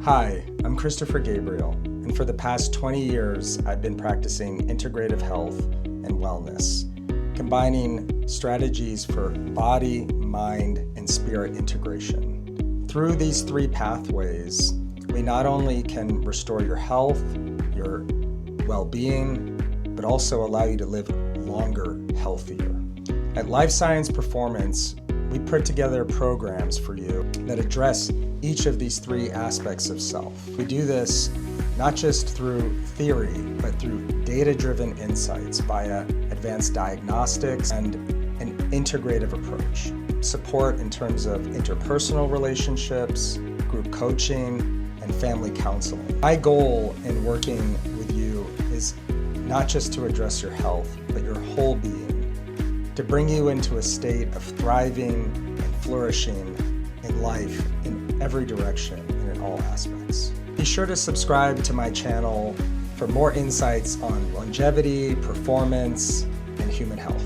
Hi, I'm Christopher Gabriel, and for the past 20 years, I've been practicing integrative health and wellness, combining strategies for body, mind, and spirit integration. Through these three pathways, we not only can restore your health, your well-being, but also allow you to live longer, healthier. At Life Science Performance, we put together programs for you that address each of these three aspects of self. We do this not just through theory, but through data-driven insights via advanced diagnostics and an integrative approach. Support in terms of interpersonal relationships, group coaching, and family counseling. My goal in working with you is not just to address your health, but your whole being, to bring you into a state of thriving and flourishing in life in every direction and in all aspects. Be sure to subscribe to my channel for more insights on longevity, performance, and human health.